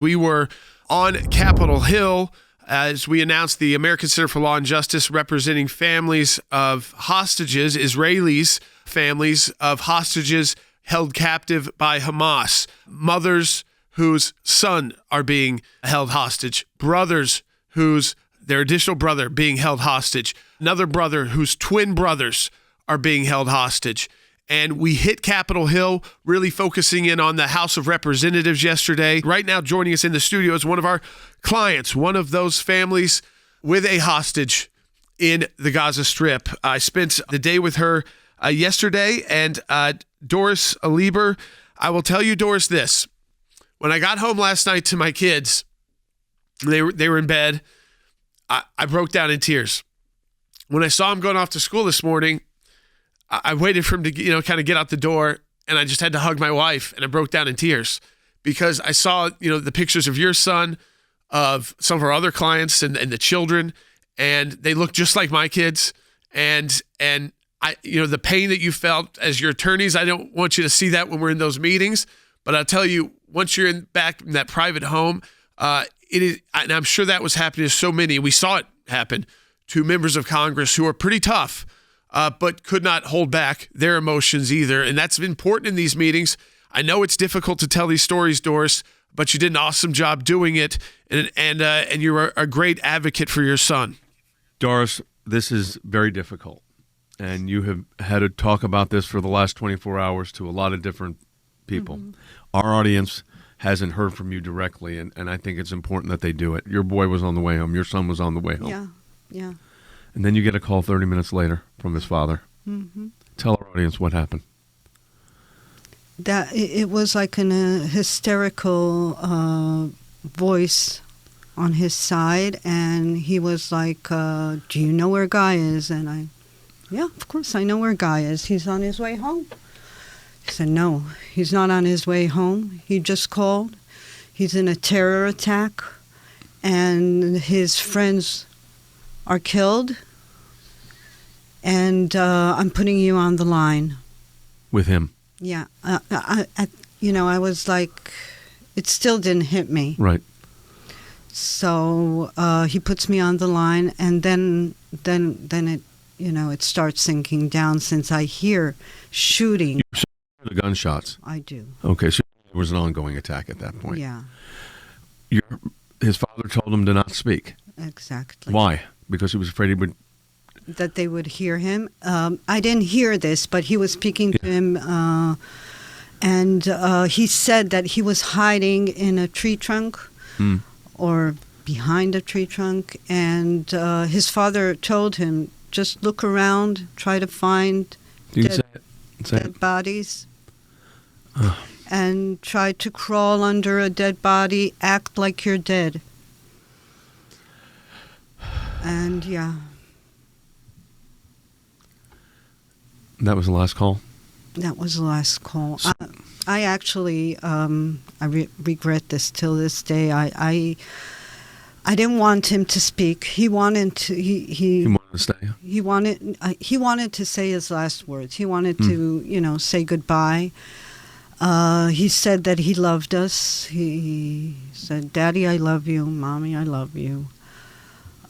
We were on Capitol Hill as we announced the American Center for Law and Justice, representing families of hostages, Israelis, families of hostages held captive by Hamas, mothers whose son are being held hostage, brothers whose their additional brother being held hostage, another brother whose twin brothers are being held hostage. And we hit Capitol Hill, really focusing in on the House of Representatives yesterday. Right now, joining us in the studio is one of our clients, one of those families with a hostage in the Gaza Strip. I spent the day with her yesterday, and Doris Lieber, I will tell you, Doris, this. When I got home last night to my kids, they were in bed, I broke down in tears. When I saw them going off to school this morning, I waited for him to, kind of get out the door, and I just had to hug my wife, and I broke down in tears because I saw, the pictures of your son, of some of our other clients and the children, and they look just like my kids. And I, the pain that you felt as your attorneys, I don't want you to see that when we're in those meetings, but I'll tell you, once you're back in that private home, it is, and I'm sure that was happening to so many. We saw it happen to members of Congress who are pretty tough, but could not hold back their emotions either. And that's important in these meetings. I know it's difficult to tell these stories, Doris, but you did an awesome job doing it. And you're a great advocate for your son. Doris, this is very difficult. And you have had to talk about this for the last 24 hours to a lot of different people. Mm-hmm. Our audience hasn't heard from you directly, and I think it's important that they do it. Your boy was on the way home. Your son was on the way home. Yeah. And then you get a call 30 minutes later from his father. Mm-hmm. Tell our audience what happened. That it was like a hysterical voice on his side, and he was like, do you know where Guy is? And yeah, of course I know where Guy is. He's on his way home. He said, no, he's not on his way home. He just called. He's in a terror attack, and his friends are killed, and I'm putting you on the line. With him? Yeah. I was like, it still didn't hit me. Right. So he puts me on the line, and then it, it starts sinking down since I hear shooting. You saw the gunshots? I do. Okay, so there was an ongoing attack at that point. Yeah. His father told him to not speak. Exactly. Why? Because he was afraid that they would hear him. I didn't hear this, but he was speaking to him, and he said that he was hiding in a tree trunk or behind a tree trunk, and his father told him, just look around, try to find dead bodies, and try to crawl under a dead body, act like you're dead. And yeah. That was the last call? That was the last call. I actually, I regret this till this day. I didn't want him to speak. He wanted to. He wanted to stay. He wanted to say his last words. He wanted to, say goodbye. He said that he loved us. He said, "Daddy, I love you. Mommy, I love you."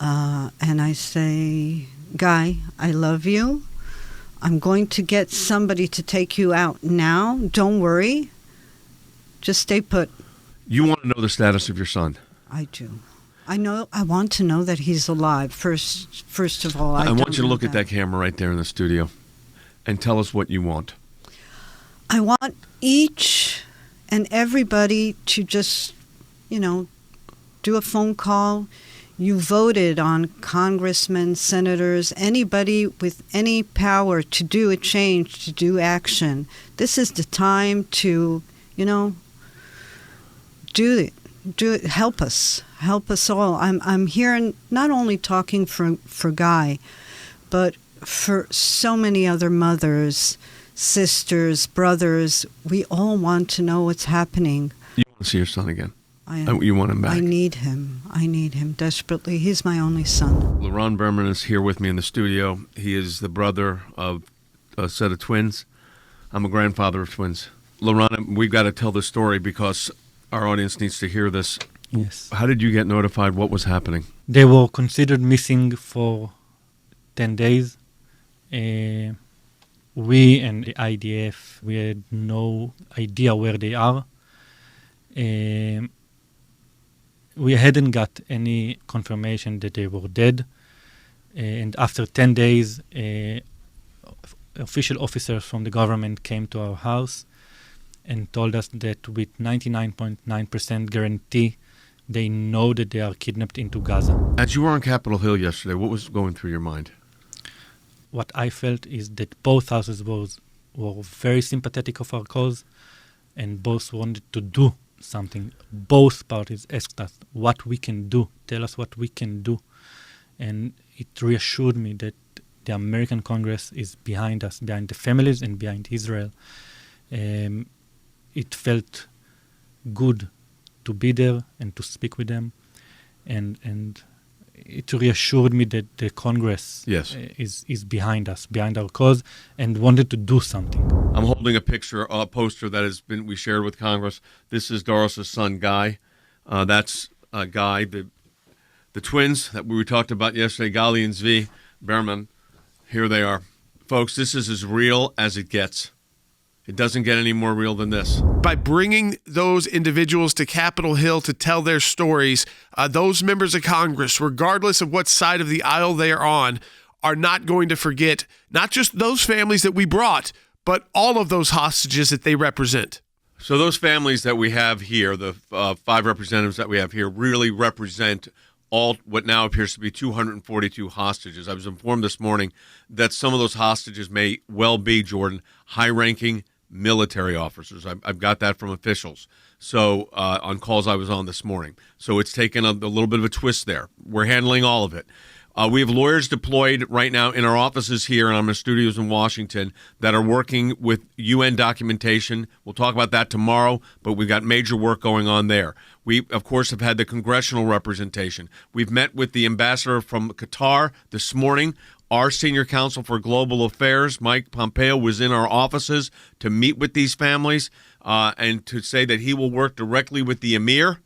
And I say, "Guy, I love you. I'm going to get somebody to take you out now. Don't worry. Just stay put." You want to know the status of your son? I do. I want to know that he's alive. First of all, I want you to look at that camera right there in the studio and tell us what you want. I want each and everybody to just, do a phone call. You voted on congressmen, senators, anybody with any power to do a change, to do action. This is the time to, do it. Help us all. I'm here not only talking for Guy, but for so many other mothers, sisters, brothers. We all want to know what's happening. You want to see your son again? You want him back? I need him desperately. He's my only son. LaRon Berman is here with me in the studio. He is the brother of a set of twins. I'm a grandfather of twins. LaRon, we've got to tell this story because Our audience needs to hear this. Yes. How did you get notified what was happening? They were considered missing for 10 days. We and the IDF, we had no idea where they are. We hadn't got any confirmation that they were dead. And after 10 days, official officers from the government came to our house and told us that with 99.9% guarantee, they know that they are kidnapped into Gaza. As you were on Capitol Hill yesterday, what was going through your mind? What I felt is that both houses were very sympathetic of our cause, and both wanted to do something. Both parties asked us what we can do, tell us what we can do. And it reassured me that the American Congress is behind us, behind the families and behind Israel. It felt good to be there and to speak with them. And it reassured me that the Congress Yes. is behind us, behind our cause, and wanted to do something. I'm holding a picture, a poster that we shared with Congress. This is Doris's son, Guy. That's Guy, the twins that we talked about yesterday, Gali and Zvi Berman. Here they are. Folks, this is as real as it gets. It doesn't get any more real than this. By bringing those individuals to Capitol Hill to tell their stories, those members of Congress, regardless of what side of the aisle they are on, are not going to forget not just those families that we brought, but all of those hostages that they represent. So those families that we have here, the 5 representatives that we have here, really represent all what now appears to be 242 hostages. I was informed this morning that some of those hostages may well be, Jordan, high-ranking military officers. I've got that from officials. So on calls I was on this morning. So it's taken a little bit of a twist there. We're handling all of it. We have lawyers deployed right now in our offices here and in our studios in Washington that are working with UN documentation. We'll talk about that tomorrow, but we've got major work going on there. We, of course, have had the congressional representation. We've met with the ambassador from Qatar this morning. Our senior counsel for global affairs, Mike Pompeo, was in our offices to meet with these families and to say that he will work directly with the emir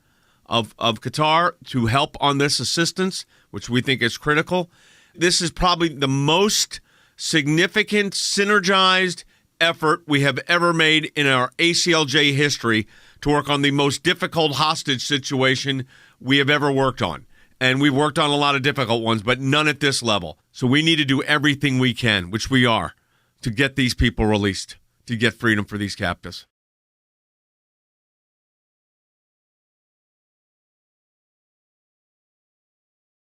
of Qatar to help on this assistance, which we think is critical. This is probably the most significant, synergized effort we have ever made in our ACLJ history to work on the most difficult hostage situation we have ever worked on. And we've worked on a lot of difficult ones, but none at this level. So we need to do everything we can, which we are, to get these people released, to get freedom for these captives.